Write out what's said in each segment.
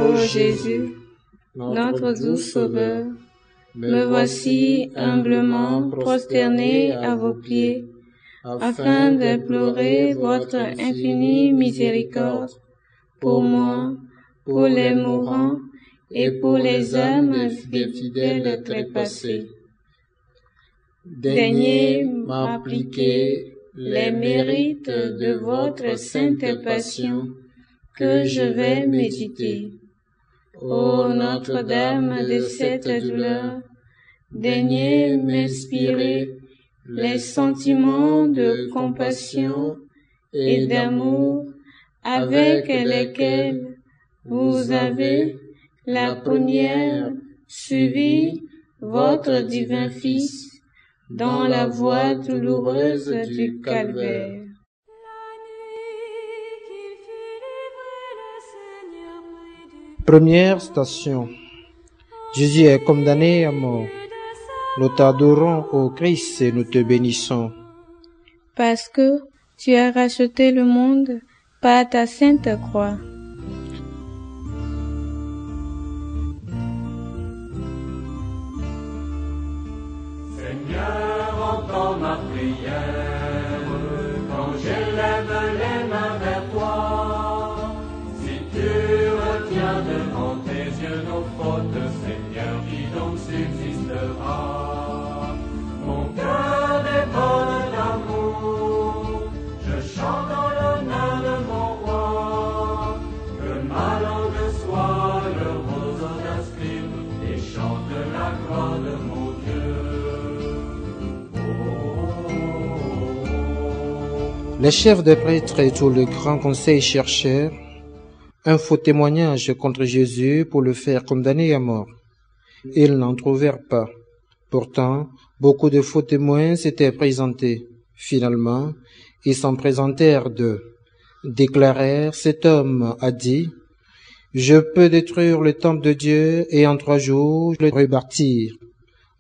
Ô Jésus, notre doux Sauveur, me voici humblement prosterné à vos pieds, afin d'implorer votre infinie miséricorde pour moi, pour les mourants et pour les âmes des fidèles trépassés. Daignez m'appliquer les mérites de votre sainte passion que je vais méditer. Ô Notre-Dame de cette douleur, daignez m'inspirer les sentiments de compassion et d'amour avec lesquels vous avez, la première, suivi votre divin Fils dans la voie douloureuse du calvaire. Première station. Jésus est condamné à mort. Nous t'adorons, ô Christ, et nous te bénissons. Parce que tu as racheté le monde par ta sainte croix. Seigneur, entends ma prière, quand j'élève les mains vers toi. Si tu retiens devant tes yeux nos fautes, Seigneur, qui donc subsistera? Mon cœur déborde d'amour, je chante en l'honneur de mon roi. Que ma langue soit le roseau d'un scribe et chante la gloire de mon Dieu. Les chefs des prêtres et tout le grand conseil cherchèrent un faux témoignage contre Jésus pour le faire condamner à mort. Ils n'en trouvèrent pas. Pourtant, beaucoup de faux témoins s'étaient présentés. Finalement, ils s'en présentèrent deux. Déclarèrent, cet homme a dit, je peux détruire le temple de Dieu et en 3 jours le rebâtir.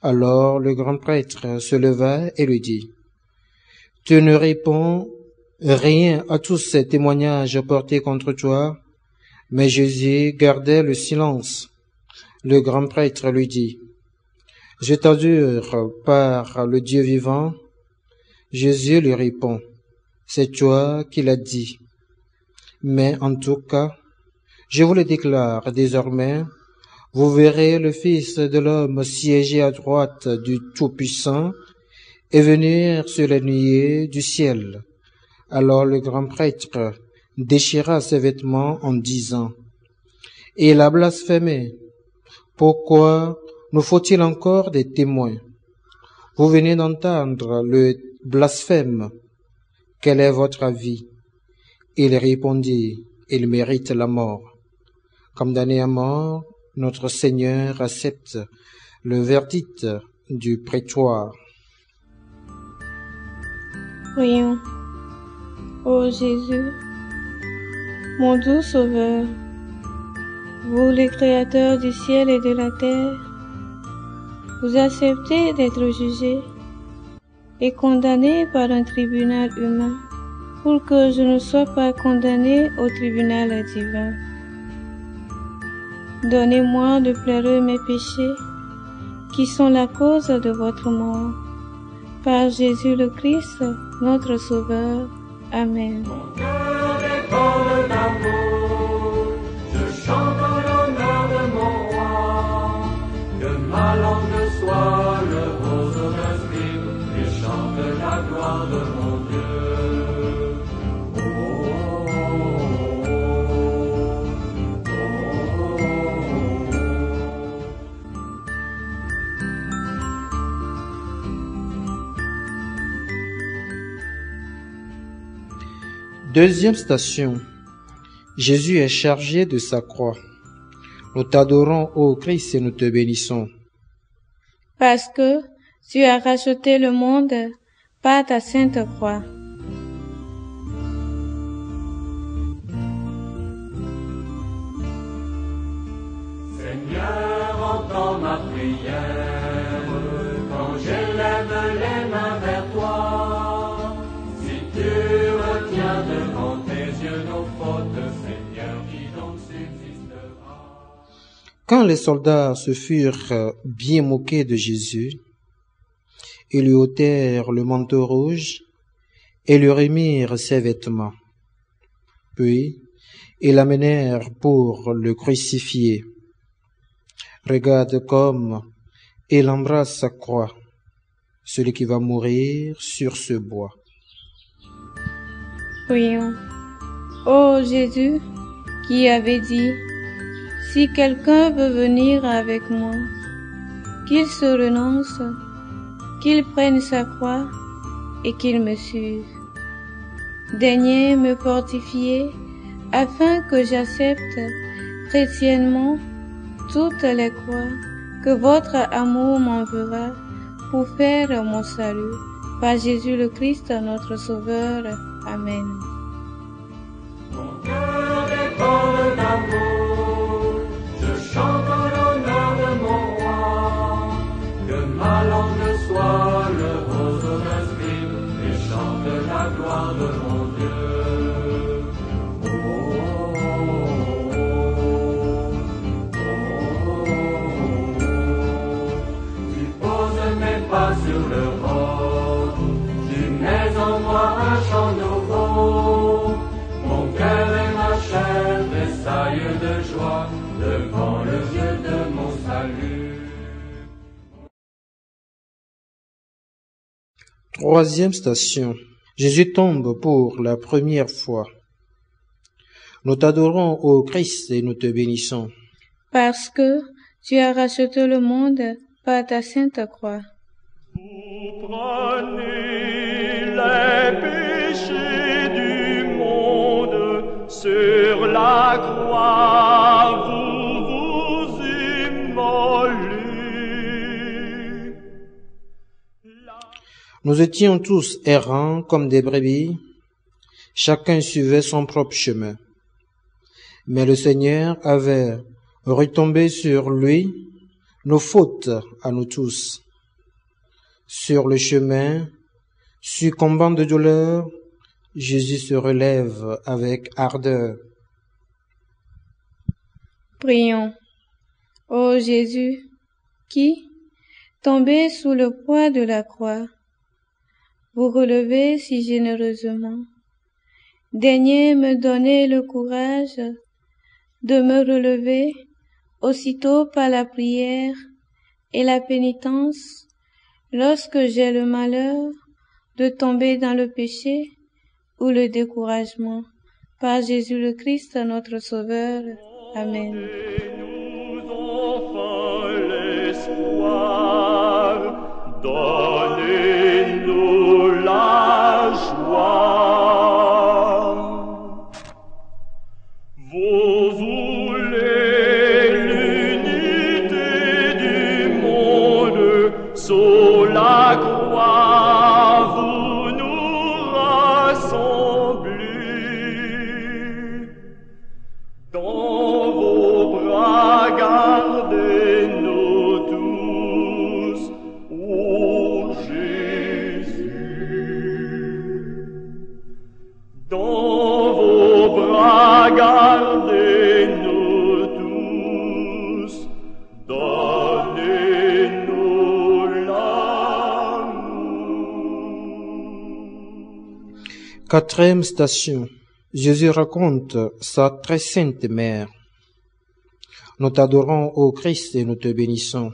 Alors le grand prêtre se leva et lui dit, tu ne réponds rien à tous ces témoignages portés contre toi. Mais Jésus gardait le silence. Le grand prêtre lui dit, je t'adjure par le Dieu vivant. Jésus lui répond, c'est toi qui l'as dit. Mais en tout cas, je vous le déclare désormais, vous verrez le Fils de l'homme siéger à droite du Tout-Puissant et venir sur les nuées du ciel. Alors le grand prêtre déchira ses vêtements en disant, il a blasphémé. Pourquoi nous faut-il encore des témoins? Vous venez d'entendre le blasphème. Quel est votre avis? Il répondit, il mérite la mort. Condamné à mort, notre Seigneur accepte le verdict du prétoire. Prions. Ô Jésus, mon doux Sauveur, vous le Créateur du ciel et de la terre, vous acceptez d'être jugé et condamné par un tribunal humain pour que je ne sois pas condamné au tribunal divin. Donnez-moi de pleurer mes péchés qui sont la cause de votre mort. Par Jésus le Christ, notre Sauveur. Amen. Mon cœur déborde d'amour, je chante en l'honneur de mon roi. Que ma langue soit le roseau d'un scribe et chante la gloire de mon Dieu. Oh, oh, Deuxième station. Jésus est chargé de sa croix. Nous t'adorons, ô Christ, et nous te bénissons. Parce que tu as racheté le monde par ta sainte croix. Seigneur, entends ma prière, quand j'élève les mains vers toi. Si tu retiens devant tes yeux nos fautes, Seigneur, qui donc subsistera? Quand les soldats se furent bien moqués de Jésus, ils lui ôtèrent le manteau rouge et lui remirent ses vêtements. Puis, ils l'amenèrent pour le crucifier. Regarde comme il embrasse sa croix, celui qui va mourir sur ce bois. Prions. Ô Jésus, qui avait dit, si quelqu'un veut venir avec moi, qu'il se renonce, qu'il prenne sa croix et qu'il me suive. Daignez me fortifier afin que j'accepte chrétiennement toutes les croix que votre amour m'enverra pour faire mon salut. Par Jésus le Christ, notre Sauveur. Amen. Mon cœur déborde d'amour, je chante en l'honneur de mon roi. Que ma langue soit le roseau d'Asmin et chante la gloire de mon Dieu. Oh, oh, oh, oh, oh, oh. Tu poses mes pas sur le roc, tu mets en moi un chant nouveau. Mon cœur et ma chair tressaillent de joie devant le Dieu de mon salut. Troisième station. Jésus tombe pour la première fois. Nous t'adorons, ô Christ, et nous te bénissons. Parce que tu as racheté le monde par ta sainte croix. Vous prenez les péchés du monde sur la croix, vous vous immolez. Nous étions tous errants comme des brebis, chacun suivait son propre chemin. Mais le Seigneur avait retombé sur lui nos fautes à nous tous. Sur le chemin, succombant de douleur, Jésus se relève avec ardeur. Prions. Ô Jésus, qui, tombé sous le poids de la croix, vous relevez si généreusement, daignez me donner le courage de me relever aussitôt par la prière et la pénitence lorsque j'ai le malheur de tomber dans le péché ou le découragement. Par Jésus le Christ, notre Sauveur. Amen. Donnez-nous enfin l'espoir, donnez-nous la joie. Vous voulez l'unité du monde sous la croix, vous nous rassemblez. Dans vos bras gardez-nous tous, ô Jésus. Dans vos bras gardez-nous tous, donnez-nous l'amour. Quatrième station. Jésus raconte sa très sainte mère. Nous t'adorons, ô Christ, et nous te bénissons.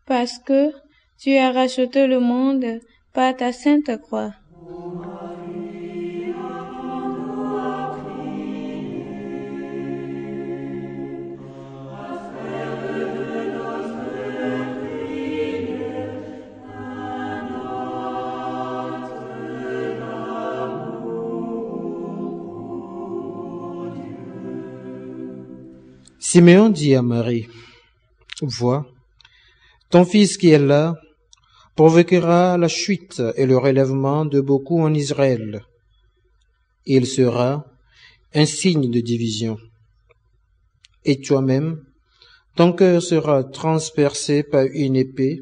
Parce que tu as racheté le monde par ta sainte croix. Simeon dit à Marie, vois, ton fils qui est là provoquera la chute et le relèvement de beaucoup en Israël. Il sera un signe de division. Et toi-même, ton cœur sera transpercé par une épée.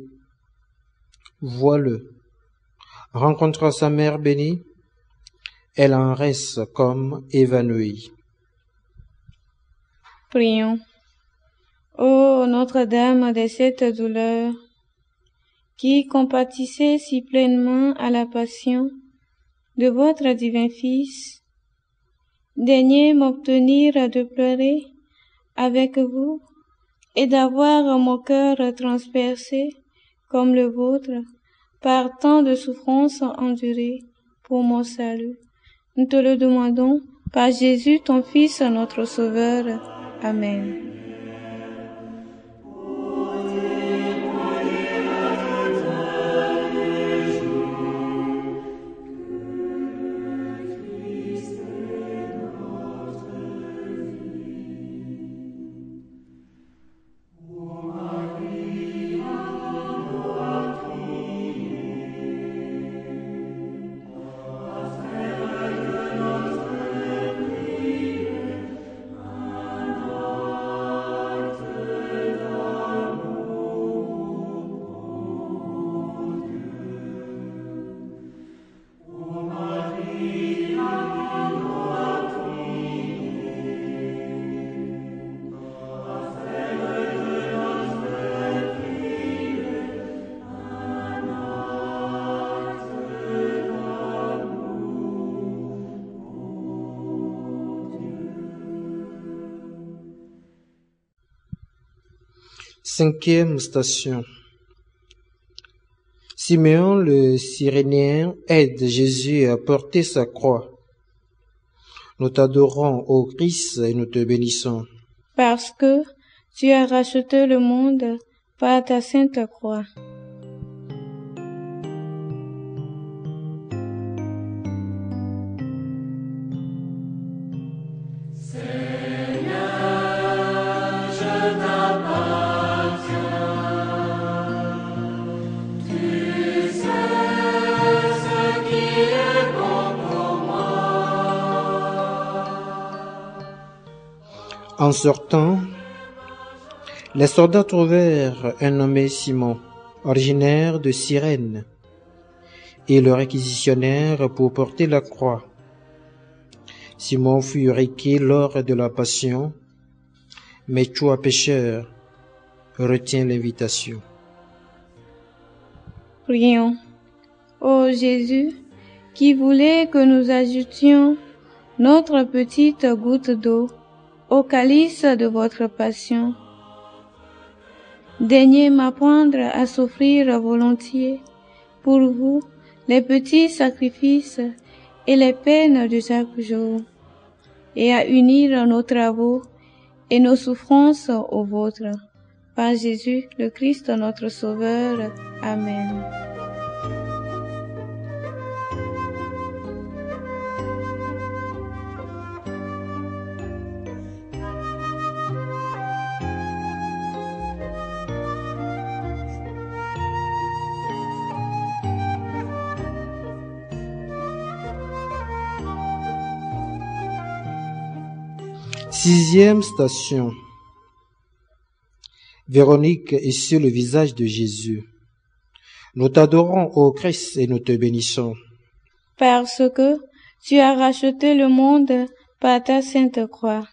Vois-le. Rencontra sa mère bénie, elle en reste comme évanouie. Prions. Ô Notre-Dame de cette douleur, qui compatissez si pleinement à la passion de votre divin Fils, daignez m'obtenir de pleurer avec vous et d'avoir mon cœur transpercé comme le vôtre par tant de souffrances endurées pour mon salut. Nous te le demandons par Jésus, ton Fils, notre Sauveur. Amen. Cinquième station. Siméon le Cyrénéen aide Jésus à porter sa croix. Nous t'adorons, ô Christ, et nous te bénissons. Parce que tu as racheté le monde par ta sainte croix. En sortant, les soldats trouvèrent un nommé Simon, originaire de Cyrène, et le réquisitionnèrent pour porter la croix. Simon fut requis lors de la Passion, mais toi, pécheur, retiens l'invitation. Prions. Ô Jésus, qui voulait que nous ajoutions notre petite goutte d'eau au calice de votre passion, daignez m'apprendre à souffrir volontiers pour vous les petits sacrifices et les peines de chaque jour, et à unir nos travaux et nos souffrances aux vôtres. Par Jésus le Christ notre Sauveur. Amen. Sixième station. Véronique est sur le visage de Jésus. Nous t'adorons, ô Christ, et nous te bénissons. Parce que tu as racheté le monde par ta sainte croix.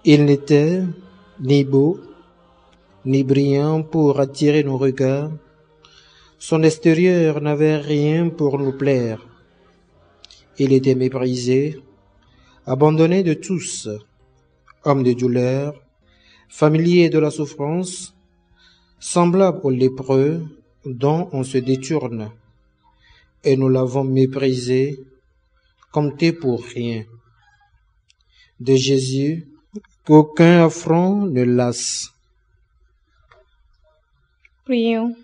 Il n'était ni beau, ni brillant pour attirer nos regards. Son extérieur n'avait rien pour nous plaire. Il était méprisé, abandonné de tous, homme de douleur, familier de la souffrance, semblable aux lépreux dont on se détourne. Et nous l'avons méprisé, compté pour rien. De Jésus, qu'aucun affront ne lasse. Prions.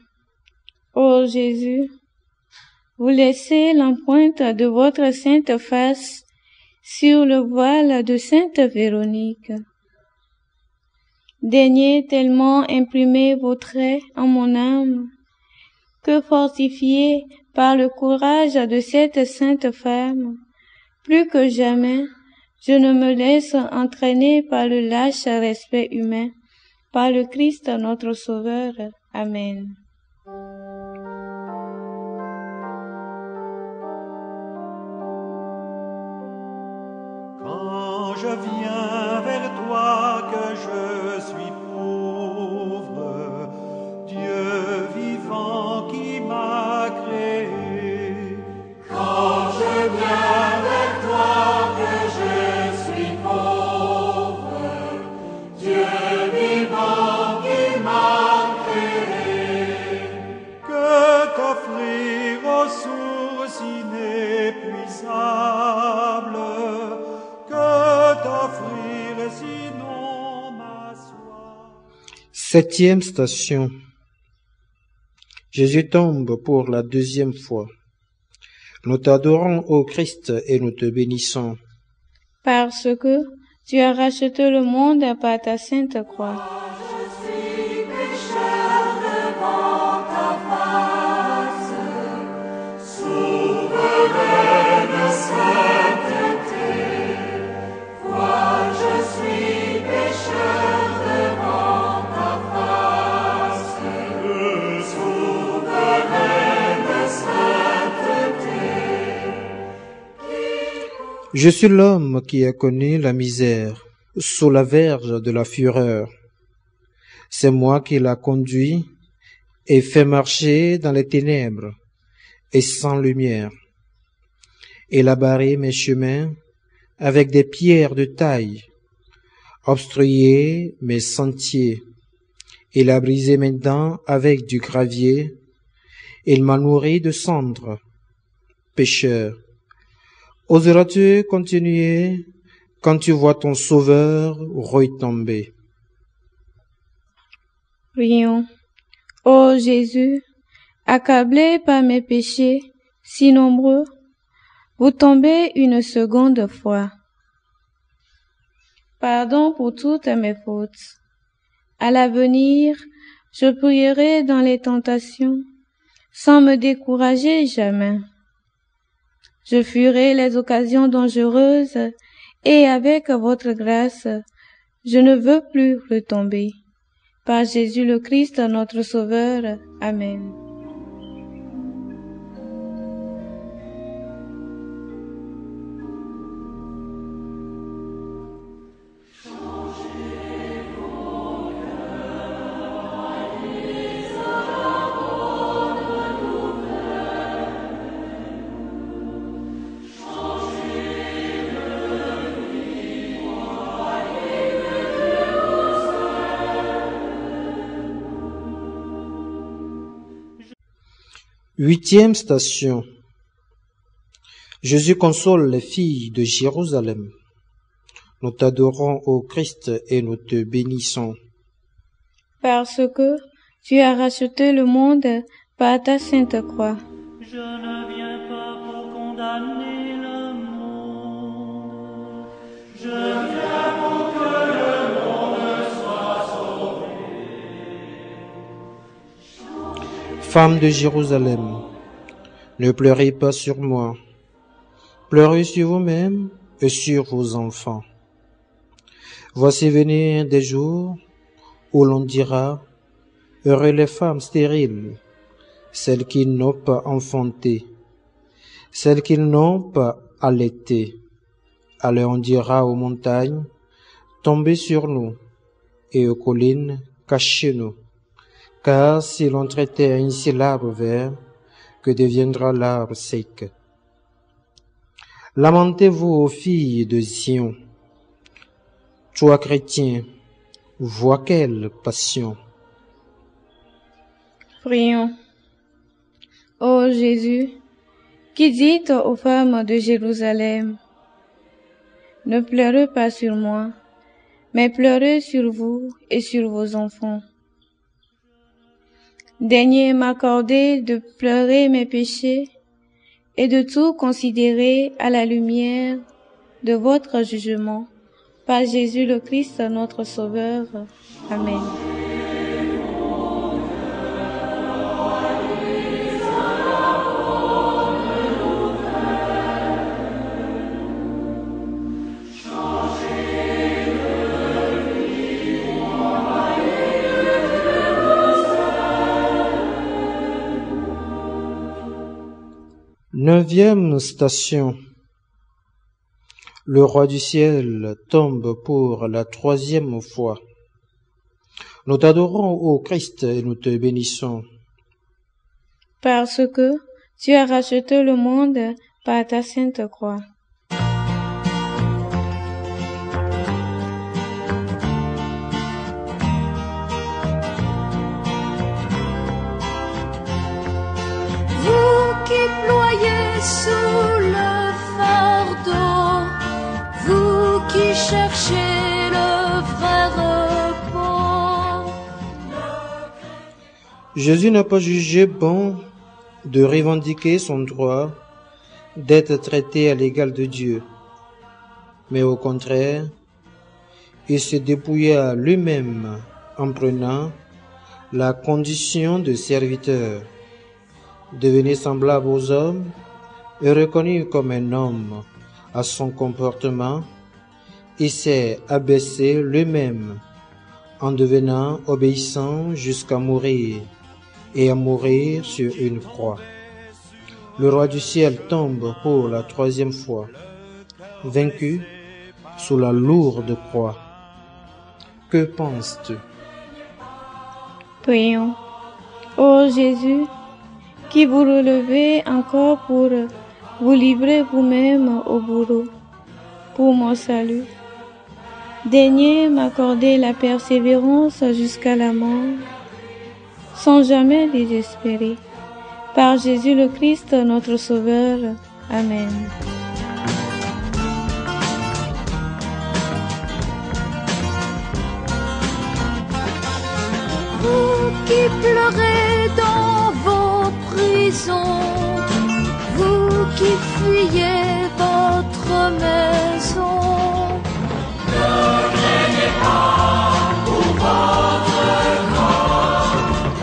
Ô Jésus, vous laissez l'empreinte de votre sainte face sur le voile de sainte Véronique. Daignez tellement imprimer vos traits en mon âme, que fortifiée par le courage de cette sainte femme, plus que jamais, Je ne me laisse entraîner par le lâche respect humain, par le Christ notre Sauveur. Amen. Quand je viens vers toi que je suis pauvre, Dieu vivant qui m'a créé. Quand je viens vers toi que je suis pauvre, Dieu vivant qui m'a créé. Que t'offrir aux sources inépuisables, que t'offrir sinon ma soif. 7e station. Jésus tombe pour la 2e fois. Nous t'adorons, ô Christ, et nous te bénissons. Parce que tu as racheté le monde par ta sainte croix. Je suis pécheur devant ta face, souveraine sainteté. Vois, je suis pécheur devant ta face, souveraine sainteté. Je suis l'homme qui a connu la misère, sous la verge de la fureur. C'est moi qui l'a conduit et fait marcher dans les ténèbres et sans lumière. Il a barré mes chemins avec des pierres de taille, obstrué mes sentiers. Il a brisé mes dents avec du gravier. Il m'a nourri de cendres. Pécheur, oseras-tu continuer quand tu vois ton Sauveur retomber? Prions. Ô Jésus, accablé par mes péchés si nombreux, vous tombez une seconde fois. Pardon pour toutes mes fautes. À l'avenir, je prierai dans les tentations, sans me décourager jamais. Je fuirai les occasions dangereuses, et avec votre grâce, je ne veux plus retomber. Par Jésus le Christ, notre Sauveur. Amen. Huitième station. Jésus console les filles de Jérusalem. Nous t'adorons, ô Christ, et nous te bénissons. Parce que tu as racheté le monde par ta sainte croix. Je ne viens pas pour condamner le monde. Je viens pour que le monde soit sauvé. Femmes de Jérusalem, ne pleurez pas sur moi. Pleurez sur vous-même et sur vos enfants. Voici venir des jours où l'on dira, heureux les femmes stériles, celles qui n'ont pas enfanté, celles qui n'ont pas allaité. Alors on dira aux montagnes, tombez sur nous, et aux collines, cachez-nous. Car si l'on traitait ainsi l'arbre vert, que deviendra l'arbre sec? Lamentez-vous, ô filles de Sion. Toi, chrétien, vois quelle passion. Prions. Ô Jésus, qui dites aux femmes de Jérusalem, ne pleurez pas sur moi, mais pleurez sur vous et sur vos enfants. Daignez m'accorder de pleurer mes péchés et de tout considérer à la lumière de votre jugement. Par Jésus le Christ, notre Sauveur. Amen. 9e station. Le roi du ciel tombe pour la 3e fois. Nous t'adorons, ô Christ, et nous te bénissons. Parce que tu as racheté le monde par ta sainte croix. Vous qui ployez sous le fardeau, vous qui cherchez le vrai repos. Jésus n'a pas jugé bon de revendiquer son droit d'être traité à l'égal de Dieu, mais au contraire, il se dépouilla lui-même en prenant la condition de serviteur, devenu semblable aux hommes et reconnu comme un homme à son comportement. Il s'est abaissé lui-même en devenant obéissant jusqu'à mourir et à mourir sur une croix. Le roi du ciel tombe pour la 3e fois, vaincu sous la lourde croix. Que penses-tu? Prions. Ô Jésus, qui vous relevez encore pour vous livrer vous-même au bourreau, pour mon salut. Daignez m'accorder la persévérance jusqu'à la mort, sans jamais désespérer. Par Jésus le Christ, notre Sauveur. Amen. Vous qui pleurez dans vos prisons, vous qui fuyez votre maison, ne craignez pas pour votre corps,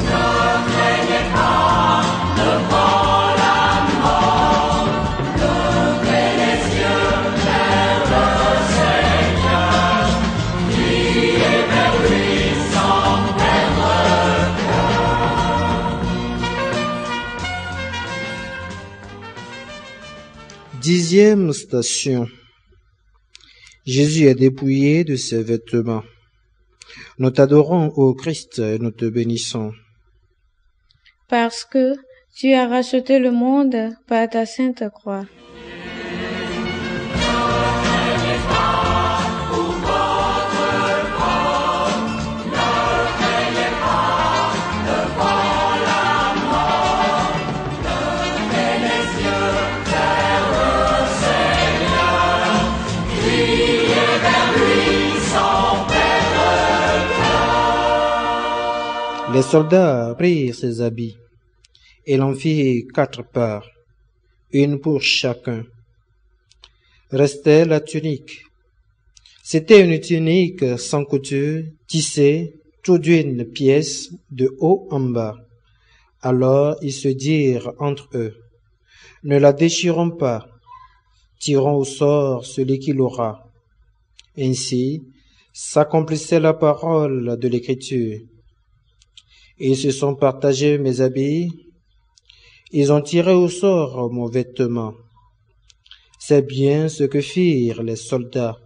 ne craignez pas devant la mort, levez les yeux vers le Seigneur, criez vers lui sans perdre cœur. 10e station. Jésus est dépouillé de ses vêtements. Nous t'adorons, ô Christ, et nous te bénissons. Parce que tu as racheté le monde par ta sainte croix. Les soldats prirent ses habits et l'en firent 4 parts, une pour chacun. Restait la tunique. C'était une tunique sans couture, tissée tout d'une pièce de haut en bas. Alors ils se dirent entre eux, ne la déchirons pas, tirons au sort celui qui l'aura. Ainsi s'accomplissait la parole de l'Écriture. Ils se sont partagés mes habits, ils ont tiré au sort mon vêtement. C'est bien ce que firent les soldats.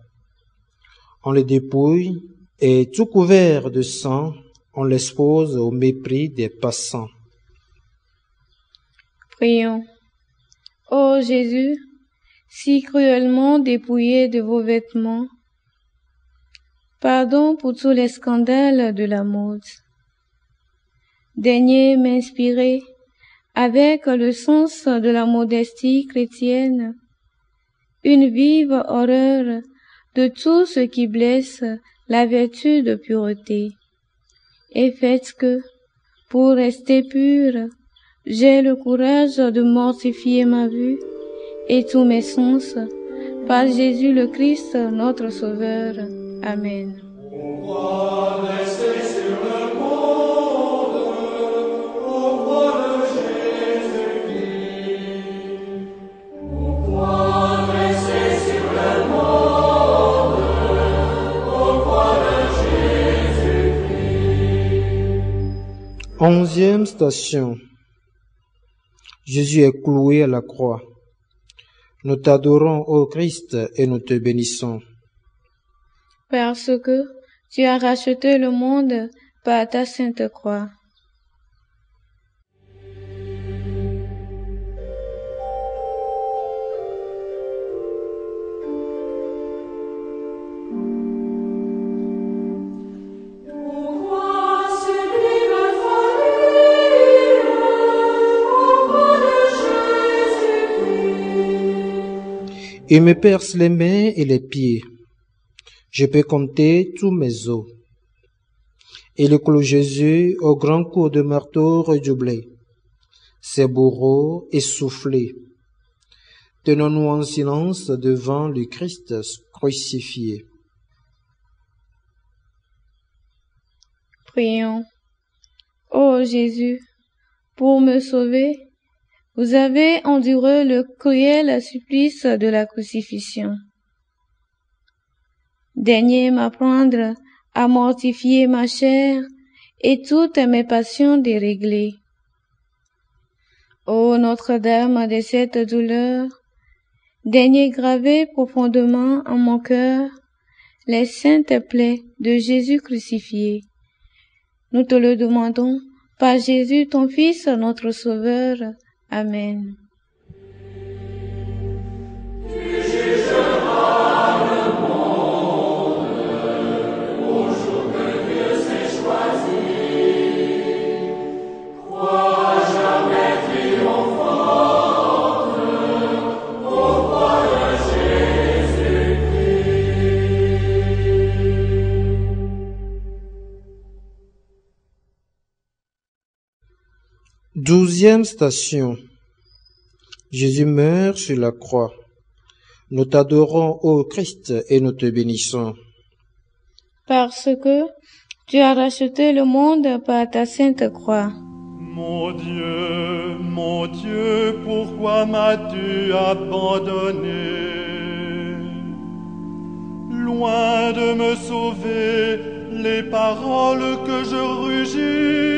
On les dépouille et tout couvert de sang, on l'expose au mépris des passants. Prions. Ô Jésus, si cruellement dépouillé de vos vêtements, pardon pour tous les scandales de la mode. Daignez m'inspirer avec le sens de la modestie chrétienne, une vive horreur de tout ce qui blesse la vertu de pureté, et faites que, pour rester pure, j'ai le courage de mortifier ma vue et tous mes sens, par Jésus le Christ, notre Sauveur. Amen. Onzième station. Jésus est cloué à la croix. Nous t'adorons, ô Christ, et nous te bénissons. Parce que tu as racheté le monde par ta sainte croix. Il me perce les mains et les pieds. Je peux compter tous mes os. Il cloue Jésus au grand coup de marteau redoublé. Ses bourreaux essoufflés. Tenons-nous en silence devant le Christ crucifié. Prions. Ô Jésus, pour me sauver, vous avez enduré le cruel supplice de la crucifixion. Daignez m'apprendre à mortifier ma chair et toutes mes passions déréglées. Ô Notre-Dame de cette douleur, daignez graver profondément en mon cœur les saintes plaies de Jésus crucifié. Nous te le demandons par Jésus ton Fils, notre Sauveur. Amen. Douzième station. Jésus meurt sur la croix. Nous t'adorons, ô Christ, et nous te bénissons. Parce que tu as racheté le monde par ta sainte croix. Mon Dieu, pourquoi m'as-tu abandonné? Loin de me sauver, les paroles que je rugis.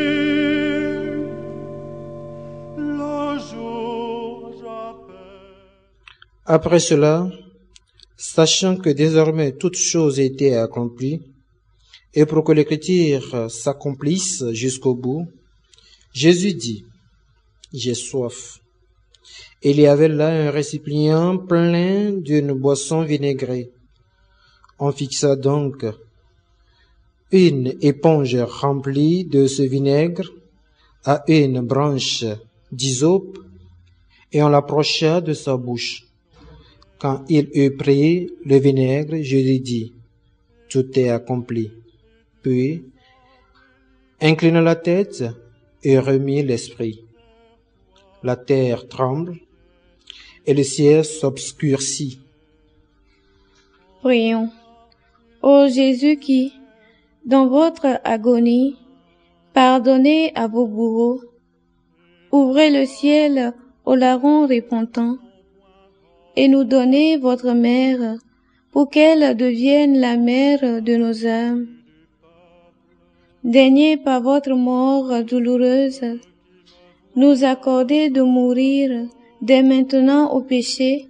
Après cela, sachant que désormais toutes choses étaient accomplies, et pour que l'écriture s'accomplisse jusqu'au bout, Jésus dit, « J'ai soif. » Il y avait là un récipient plein d'une boisson vinaigrée. On fixa donc une éponge remplie de ce vinaigre à une branche d'hysope, et on l'approcha de sa bouche. Quand il eut pris le vinaigre, Jésus dit, « Tout est accompli. » Puis, inclina la tête et remit l'esprit. La terre tremble et le ciel s'obscurcit. Prions. Ô Jésus qui, dans votre agonie, pardonnez à vos bourreaux, ouvrez le ciel aux larrons répentants, et nous donnez votre mère, pour qu'elle devienne la mère de nos âmes. Daignez par votre mort douloureuse, nous accorder de mourir dès maintenant au péché,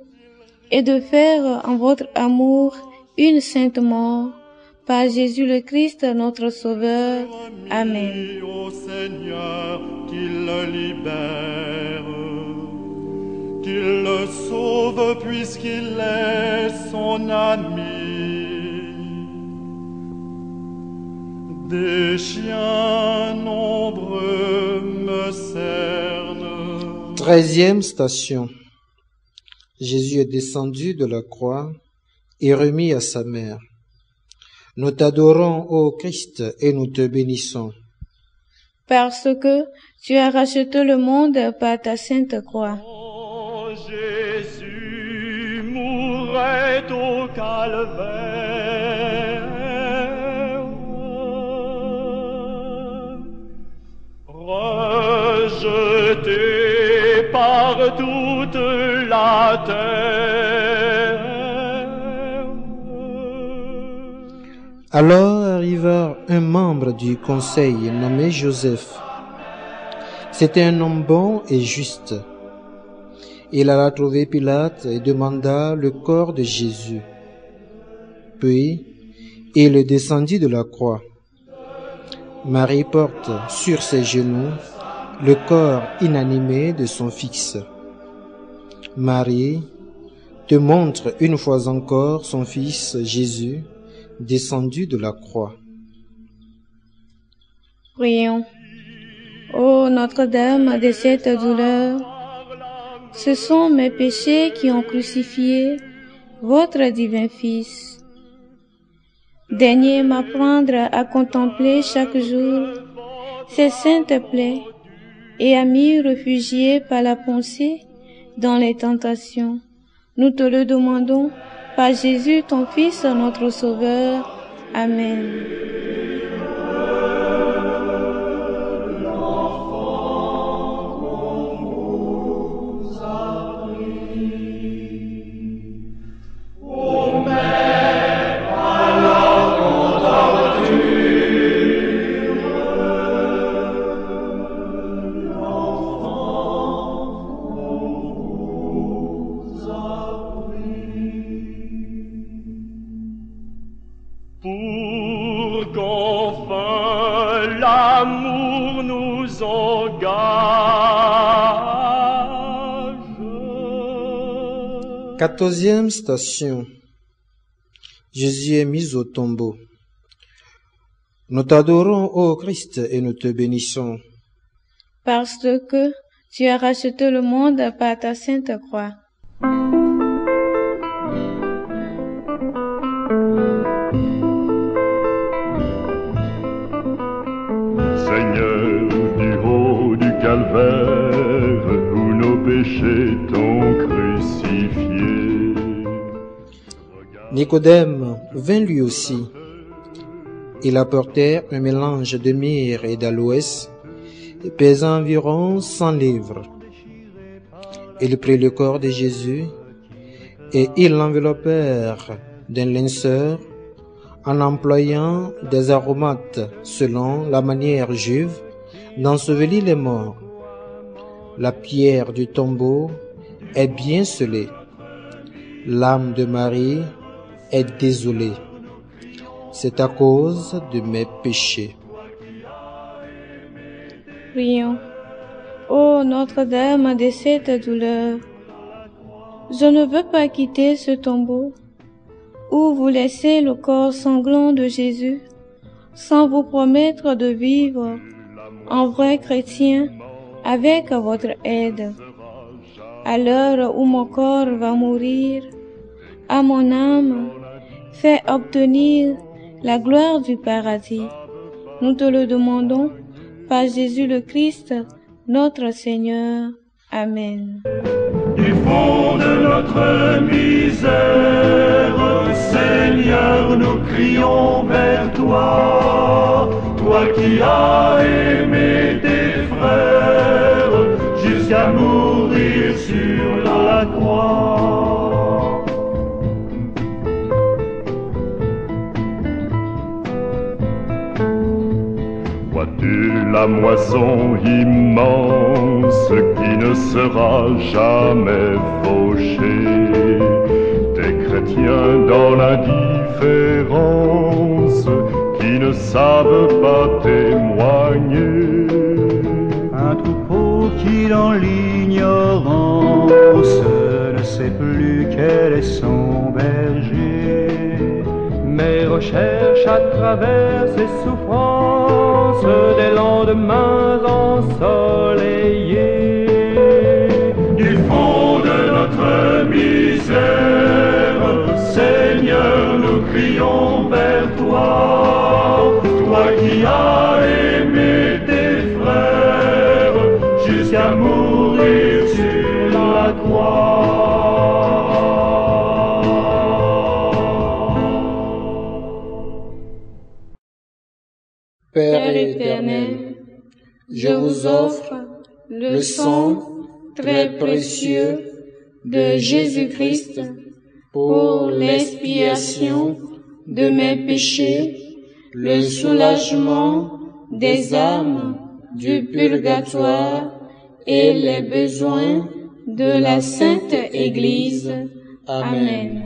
et de faire en votre amour une sainte mort, par Jésus le Christ, notre Sauveur. Amen. Au Seigneur, qu'il le libère, qu'il le sauve puisqu'il est son ami. Des chiens nombreux me cernent. 13e station. Jésus est descendu de la croix et remis à sa mère. Nous t'adorons, ô Christ, et nous te bénissons. Parce que tu as racheté le monde par ta sainte croix. Oh, Jésus mourait au calvaire, rejeté par toute la terre. Alors arriva un membre du conseil nommé Joseph. C'était un homme bon et juste, Il alla trouver Pilate et demanda le corps de Jésus. Puis, il descendit de la croix. Marie porte sur ses genoux le corps inanimé de son fils. Marie te montre une fois encore son fils Jésus descendu de la croix. Prions. Ô Notre-Dame de cette douleur, ce sont mes péchés qui ont crucifié votre divin Fils. Daignez m'apprendre à contempler chaque jour ces saintes plaies et à m'y réfugier par la pensée dans les tentations. Nous te le demandons par Jésus, ton Fils, notre Sauveur. Amen. Pour qu'enfin l'amour nous engage. 14e station. Jésus est mis au tombeau. Nous t'adorons, ô Christ, et nous te bénissons. Parce que tu as racheté le monde par ta sainte croix. Seigneur, du haut du calvaire, où nos péchés t'ont crucifié. Nicodème vint lui aussi. Il apportait un mélange de myrrhe et d'aloès, pesant environ 100 livres. Il prit le corps de Jésus et ils l'enveloppèrent d'un linceur en employant des aromates selon la manière juive d'ensevelir les morts. La pierre du tombeau est bien scellée. L'âme de Marie est désolée. C'est à cause de mes péchés. Prions. Ô Notre-Dame de cette douleur, je ne veux pas quitter ce tombeau où vous laissez le corps sanglant de Jésus sans vous promettre de vivre en vrai chrétien avec votre aide. À l'heure où mon corps va mourir, à mon âme, fais obtenir la gloire du paradis. Nous te le demandons par Jésus le Christ, notre Seigneur. Amen. Du fond de notre misère, Seigneur, nous crions vers toi. Toi qui as aimé tes frères jusqu'à mourir sur la croix. Vois-tu la moisson immense qui ne sera jamais fauchée? Des chrétiens dans l'indifférence qui ne savent pas témoigner. Un troupeau qui dans l'ignorance ne sait plus quel est son berger, mais recherche à travers ses souffrances des lendemains ensoleillés. Du fond de notre misère, Seigneur, nous crions vers toi. Toi qui as aimé tes frères jusqu'à mourir sur la croix. Père éternel, je vous offre le sang très précieux de Jésus-Christ pour l'expiation de mes péchés, le soulagement des âmes du purgatoire et les besoins de la Sainte Église. Amen.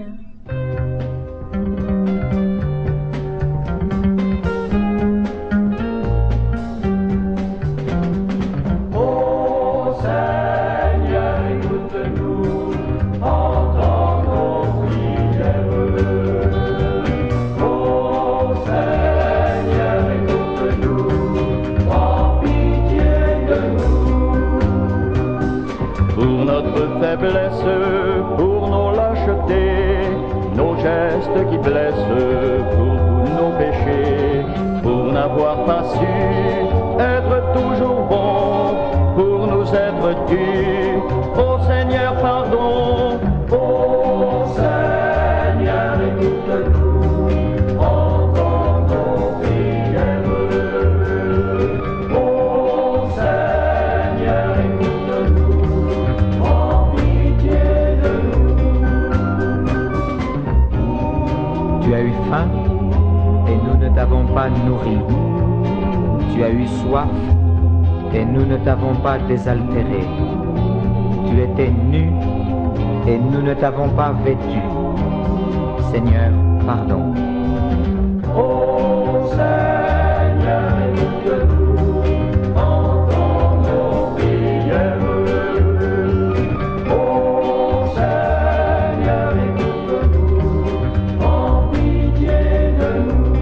Faiblesse, pour nos lâchetés, nos gestes qui blessent, pour tous nos péchés, pour n'avoir pas su être toujours bon, pour nous être dus. Ô Seigneur, pardon. Ô Seigneur, écoute-nous, entends nos prières. Ô Seigneur, écoute-nous. Tu as eu faim et nous ne t'avons pas nourri. Tu as eu soif et nous ne t'avons pas désaltéré. Tu étais nu et nous ne t'avons pas vêtu. Seigneur, pardon. Ô Seigneur, écoute-nous, entends nos prières. Ô Seigneur, écoute-nous, en pitié de nous.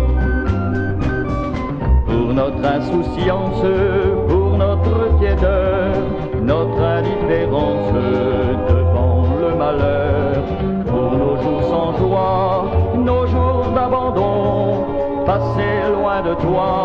Pour notre insouciance, pour notre tiédeur, notre indifférence devant le malheur, pour nos jours sans joie, nos jours d'abandon, passés loin de toi.